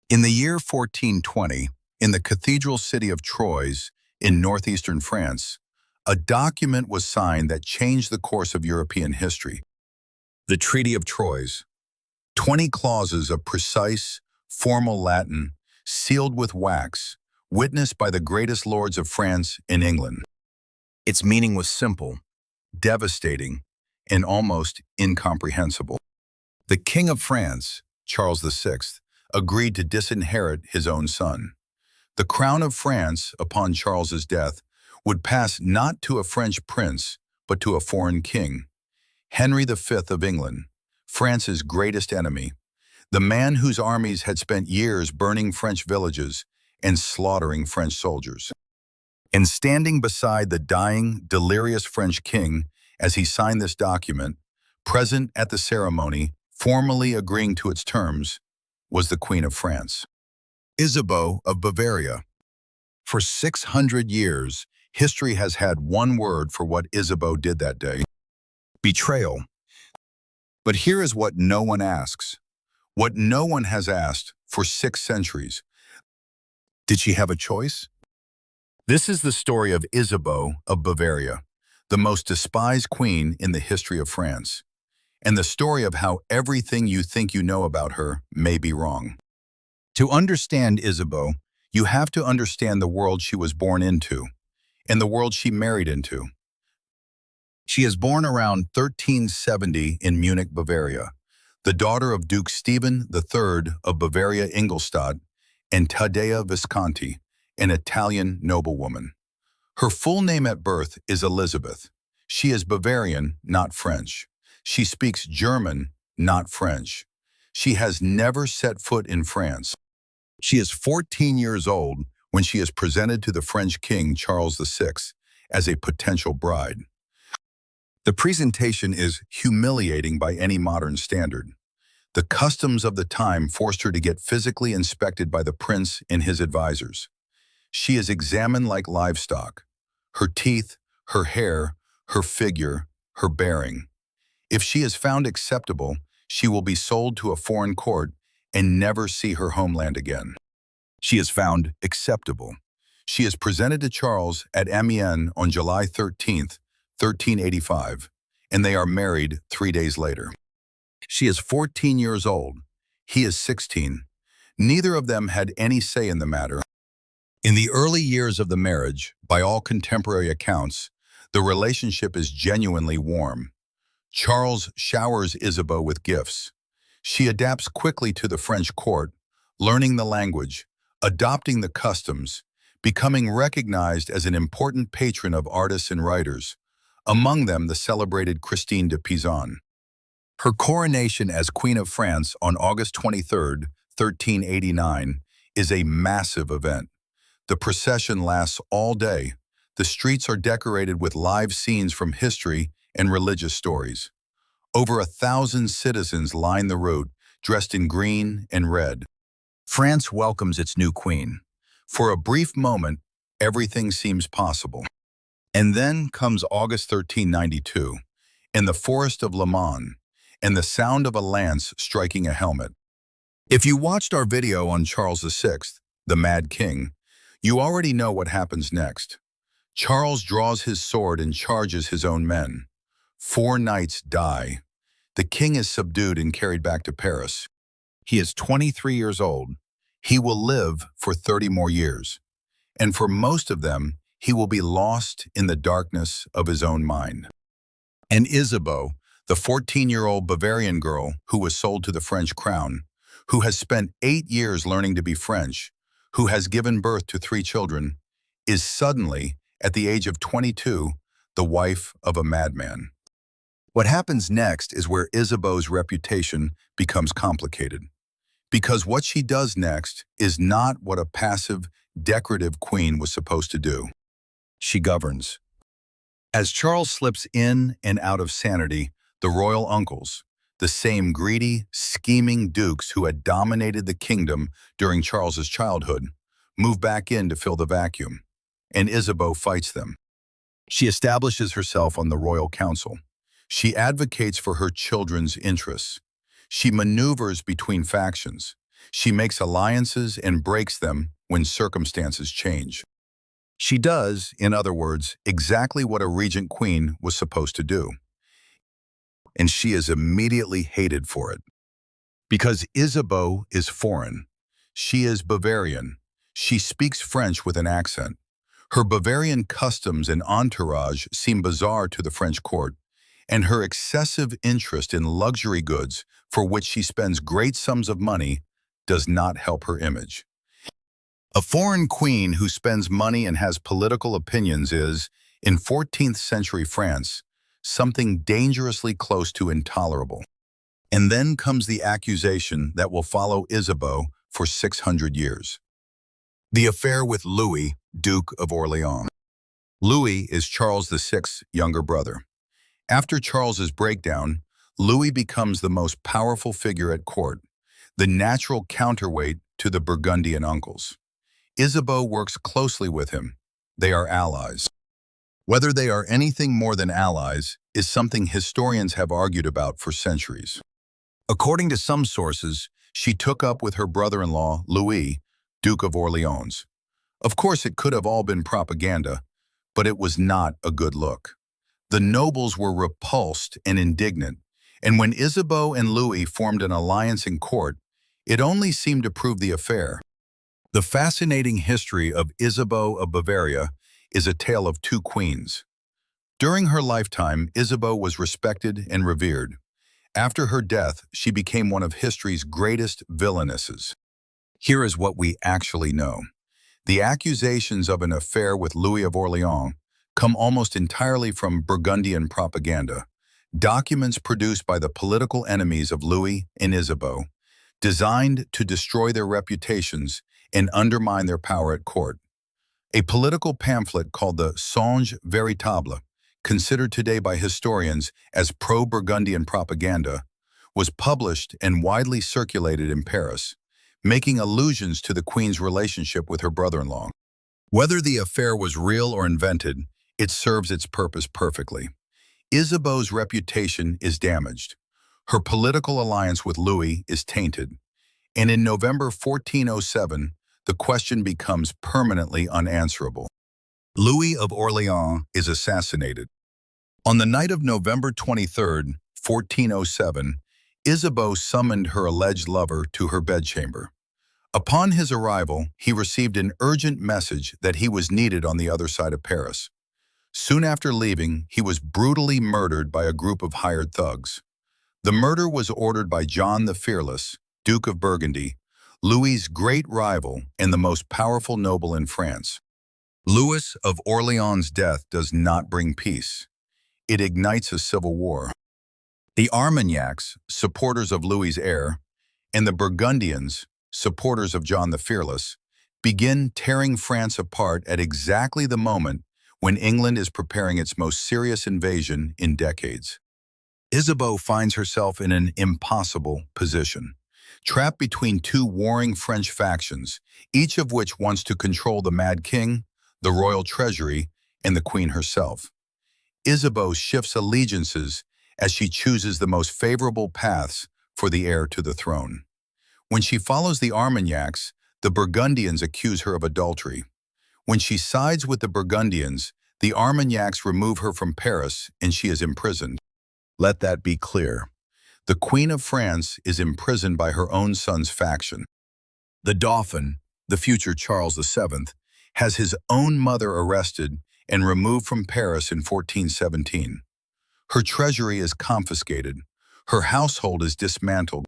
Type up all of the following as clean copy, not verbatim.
In the year 1420, in the cathedral city of Troyes in northeastern France, a document was signed that changed the course of European history. The Treaty of Troyes, 20 clauses of precise, formal Latin, sealed with wax, witnessed by the greatest lords of France and England. Its meaning was simple, devastating, and almost incomprehensible. The King of France, Charles VI, agreed to disinherit his own son. The crown of France, upon Charles's death, would pass not to a French prince, but to a foreign king, Henry V of England, France's greatest enemy, the man whose armies had spent years burning French villages and slaughtering French soldiers. And standing beside the dying, delirious French king as he signed this document, present at the ceremony, formally agreeing to its terms, was the Queen of France, Isabeau of Bavaria. For 600 years, history has had one word for what Isabeau did that day: betrayal. But here is what no one asks, what no one has asked for 6 centuries. Did she have a choice? This is the story of Isabeau of Bavaria, the most despised queen in the history of France, and the story of how everything you think you know about her may be wrong. To understand Isabeau, you have to understand the world she was born into, and the world she married into. She is born around 1370 in Munich, Bavaria, the daughter of Duke Stephen III of Bavaria-Ingolstadt and Taddea Visconti, an Italian noblewoman. Her full name at birth is Elizabeth. She is Bavarian, not French. She speaks German, not French. She has never set foot in France. She is 14 years old when she is presented to the French King Charles VI as a potential bride. The presentation is humiliating by any modern standard. The customs of the time forced her to get physically inspected by the prince and his advisors. She is examined like livestock: her teeth, her hair, her figure, her bearing. If she is found acceptable, she will be sold to a foreign court and never see her homeland again. She is found acceptable. She is presented to Charles at Amiens on July 13th, 1385, and they are married 3 days later. She is 14 years old. He is 16. Neither of them had any say in the matter. In the early years of the marriage, by all contemporary accounts, the relationship is genuinely warm. Charles showers Isabeau with gifts. She adapts quickly to the French court, learning the language, adopting the customs, becoming recognized as an important patron of artists and writers, among them the celebrated Christine de Pizan. Her coronation as Queen of France on August 23, 1389, is a massive event. The procession lasts all day. The streets are decorated with live scenes from history and religious stories. Over 1,000 citizens line the road, dressed in green and red. France welcomes its new queen. For a brief moment, everything seems possible. And then comes August 1392, in the forest of Le Mans, and the sound of a lance striking a helmet. If you watched our video on Charles VI, the Mad King, you already know what happens next. Charles draws his sword and charges his own men. 4 knights die. The king is subdued and carried back to Paris. He is 23 years old. He will live for 30 more years. And for most of them, he will be lost in the darkness of his own mind. And Isabeau, the 14-year-old Bavarian girl who was sold to the French crown, who has spent 8 years learning to be French, who has given birth to 3 children, is suddenly, at the age of 22, the wife of a madman. What happens next is where Isabeau's reputation becomes complicated, because what she does next is not what a passive, decorative queen was supposed to do. She governs. As Charles slips in and out of sanity, the royal uncles, the same greedy, scheming dukes who had dominated the kingdom during Charles's childhood, move back in to fill the vacuum, and Isabeau fights them. She establishes herself on the royal council. She advocates for her children's interests. She maneuvers between factions. She makes alliances and breaks them when circumstances change. She does, in other words, exactly what a regent queen was supposed to do. And she is immediately hated for it. Because Isabeau is foreign. She is Bavarian. She speaks French with an accent. Her Bavarian customs and entourage seem bizarre to the French court, and her excessive interest in luxury goods, for which she spends great sums of money, does not help her image. A foreign queen who spends money and has political opinions is, in 14th century France, something dangerously close to intolerable. And then comes the accusation that will follow Isabeau for 600 years. The affair with Louis, Duke of Orleans. Louis is Charles VI's younger brother. After Charles's breakdown, Louis becomes the most powerful figure at court, the natural counterweight to the Burgundian uncles. Isabeau works closely with him. They are allies. Whether they are anything more than allies is something historians have argued about for centuries. According to some sources, she took up with her brother-in-law, Louis, Duke of Orleans. Of course, it could have all been propaganda, but it was not a good look. The nobles were repulsed and indignant, and when Isabeau and Louis formed an alliance in court, it only seemed to prove the affair. The fascinating history of Isabeau of Bavaria is a tale of two queens. During her lifetime, Isabeau was respected and revered. After her death, she became one of history's greatest villainesses. Here is what we actually know. The accusations of an affair with Louis of Orleans come almost entirely from Burgundian propaganda, documents produced by the political enemies of Louis and Isabeau, designed to destroy their reputations and undermine their power at court. A political pamphlet called the Songe Véritable, considered today by historians as pro-Burgundian propaganda, was published and widely circulated in Paris, making allusions to the Queen's relationship with her brother-in-law. Whether the affair was real or invented, it serves its purpose perfectly. Isabeau's reputation is damaged. Her political alliance with Louis is tainted. And in November 1407, the question becomes permanently unanswerable. Louis of Orleans is assassinated. On the night of November 23, 1407, Isabeau summoned her alleged lover to her bedchamber. Upon his arrival, he received an urgent message that he was needed on the other side of Paris. Soon after leaving, he was brutally murdered by a group of hired thugs. The murder was ordered by John the Fearless, Duke of Burgundy, Louis's great rival and the most powerful noble in France. Louis of Orleans' death does not bring peace. It ignites a civil war. The Armagnacs, supporters of Louis's heir, and the Burgundians, supporters of John the Fearless, begin tearing France apart at exactly the moment when England is preparing its most serious invasion in decades. Isabeau finds herself in an impossible position, trapped between two warring French factions, each of which wants to control the Mad King, the royal treasury, and the Queen herself. Isabeau shifts allegiances as she chooses the most favorable paths for the heir to the throne. When she follows the Armagnacs, the Burgundians accuse her of adultery. When she sides with the Burgundians, the Armagnacs remove her from Paris and she is imprisoned. Let that be clear. The Queen of France is imprisoned by her own son's faction. The Dauphin, the future Charles VII, has his own mother arrested and removed from Paris in 1417. Her treasury is confiscated. Her household is dismantled.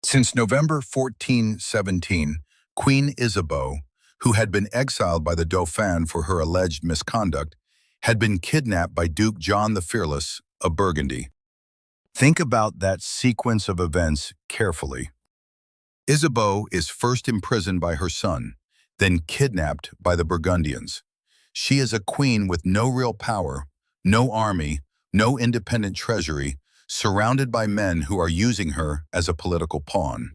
Since November 1417, Queen Isabeau, who had been exiled by the Dauphin for her alleged misconduct, had been kidnapped by Duke John the Fearless of Burgundy. Think about that sequence of events carefully. Isabeau is first imprisoned by her son, then kidnapped by the Burgundians. She is a queen with no real power, no army, no independent treasury, surrounded by men who are using her as a political pawn.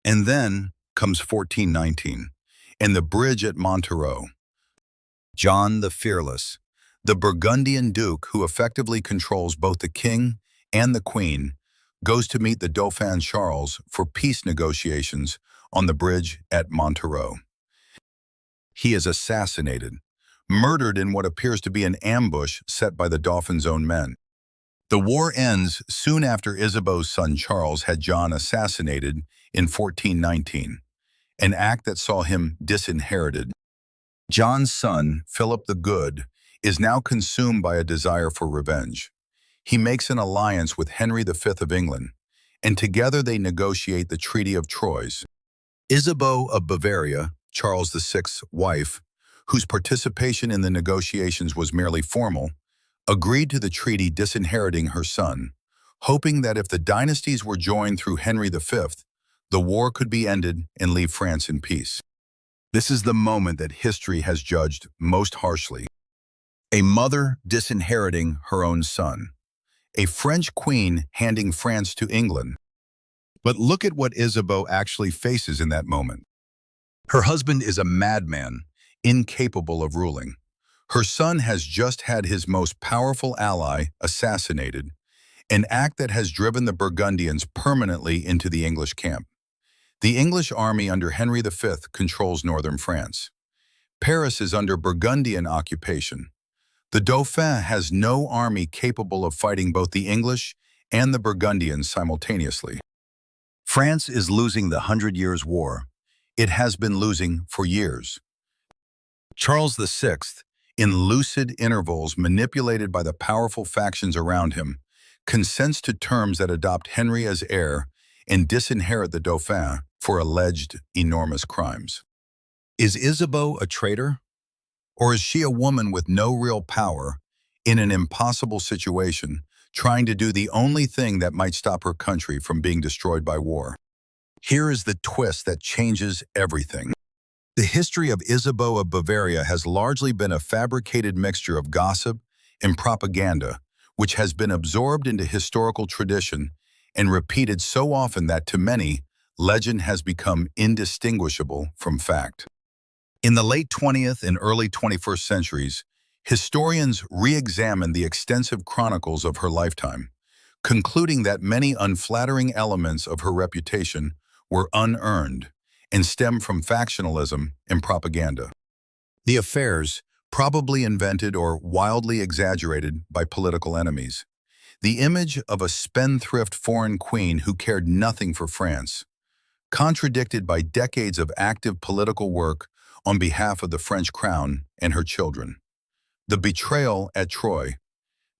And then comes 1419, and the bridge at Montereau. John the Fearless, the Burgundian duke who effectively controls both the king and the queen, goes to meet the Dauphin Charles for peace negotiations on the bridge at Montereau. He is assassinated, murdered in what appears to be an ambush set by the Dauphin's own men. The war ends soon after Isabeau's son Charles had John assassinated in 1419, an act that saw him disinherited. John's son, Philip the Good, is now consumed by a desire for revenge. He makes an alliance with Henry V of England, and together they negotiate the Treaty of Troyes. Isabeau of Bavaria, Charles VI's wife, whose participation in the negotiations was merely formal, agreed to the treaty disinheriting her son, hoping that if the dynasties were joined through Henry V, the war could be ended and leave France in peace. This is the moment that history has judged most harshly. A mother disinheriting her own son. A French queen handing France to England. But look at what Isabeau actually faces in that moment. Her husband is a madman, incapable of ruling. Her son has just had his most powerful ally assassinated, an act that has driven the Burgundians permanently into the English camp. The English army under Henry V controls northern France. Paris is under Burgundian occupation. The Dauphin has no army capable of fighting both the English and the Burgundians simultaneously. France is losing the 100 Years' War. It has been losing for years. Charles VI, in lucid intervals manipulated by the powerful factions around him, consents to terms that adopt Henry as heir and disinherit the Dauphin for alleged enormous crimes. Is Isabeau a traitor? Or is she a woman with no real power, in an impossible situation, trying to do the only thing that might stop her country from being destroyed by war? Here is the twist that changes everything. The history of Isabeau of Bavaria has largely been a fabricated mixture of gossip and propaganda, which has been absorbed into historical tradition and repeated so often that, to many, legend has become indistinguishable from fact. In the late 20th and early 21st centuries, historians re-examined the extensive chronicles of her lifetime, concluding that many unflattering elements of her reputation were unearned and stem from factionalism and propaganda. The affairs, probably invented or wildly exaggerated by political enemies. The image of a spendthrift foreign queen who cared nothing for France, contradicted by decades of active political work on behalf of the French crown and her children. The betrayal at Troyes,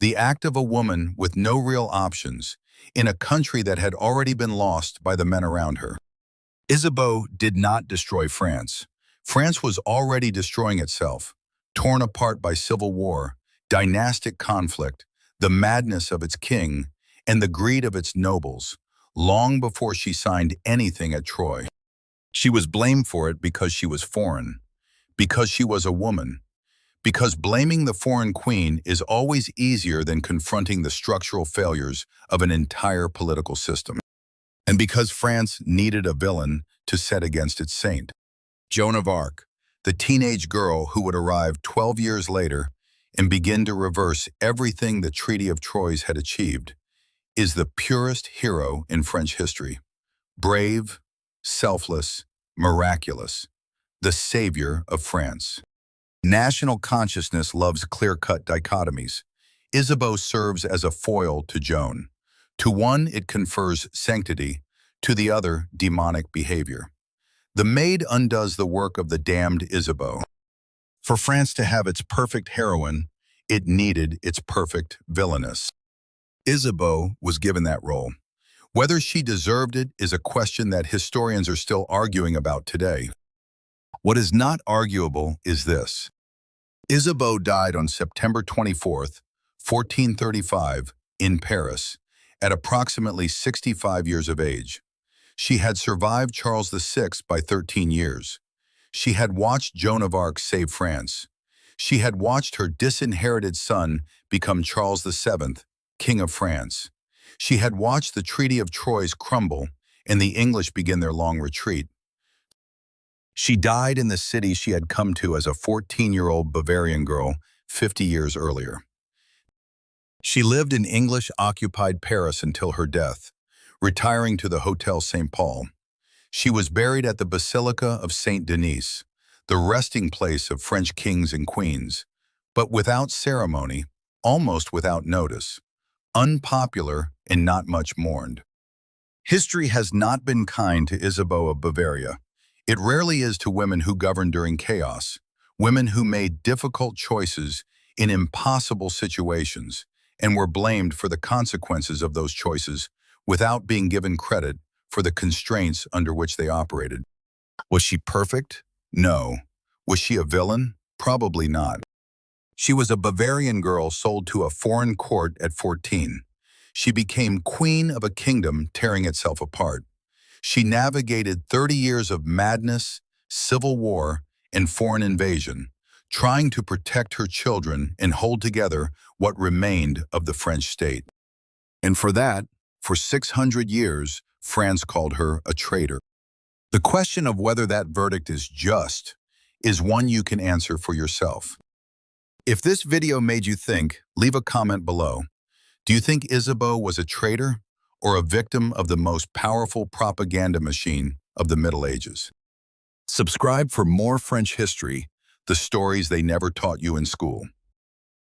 the act of a woman with no real options in a country that had already been lost by the men around her. Isabeau did not destroy France. France was already destroying itself, torn apart by civil war, dynastic conflict, the madness of its king, and the greed of its nobles, long before she signed anything at Troyes. She was blamed for it because she was foreign, because she was a woman, because blaming the foreign queen is always easier than confronting the structural failures of an entire political system, and because France needed a villain to set against its saint. Joan of Arc, the teenage girl who would arrive 12 years later and begin to reverse everything the Treaty of Troyes had achieved, is the purest hero in French history. Brave, selfless, miraculous, the savior of France. National consciousness loves clear-cut dichotomies. Isabeau serves as a foil to Joan. To one, it confers sanctity, to the other, demonic behavior. The maid undoes the work of the damned Isabeau. For France to have its perfect heroine, it needed its perfect villainess. Isabeau was given that role. Whether she deserved it is a question that historians are still arguing about today. What is not arguable is this. Isabeau died on September 24th, 1435, in Paris, at approximately 65 years of age. She had survived Charles VI by 13 years. She had watched Joan of Arc save France. She had watched her disinherited son become Charles VII, King of France. She had watched the Treaty of Troyes crumble and the English begin their long retreat. She died in the city she had come to as a 14-year-old Bavarian girl 50 years earlier. She lived in English-occupied Paris until her death, retiring to the Hotel St. Paul. She was buried at the Basilica of Saint Denis, the resting place of French kings and queens, but without ceremony, almost without notice, unpopular and not much mourned. History has not been kind to Isabeau of Bavaria. It rarely is to women who governed during chaos, women who made difficult choices in impossible situations and were blamed for the consequences of those choices without being given credit for the constraints under which they operated. Was she perfect? No. Was she a villain? Probably not. She was a Bavarian girl sold to a foreign court at 14. She became queen of a kingdom tearing itself apart. She navigated 30 years of madness, civil war, and foreign invasion, trying to protect her children and hold together what remained of the French state. And for that, for 600 years, France called her a traitor. The question of whether that verdict is just is one you can answer for yourself. If this video made you think, leave a comment below. Do you think Isabeau was a traitor or a victim of the most powerful propaganda machine of the Middle Ages? Subscribe for more French history, the stories they never taught you in school.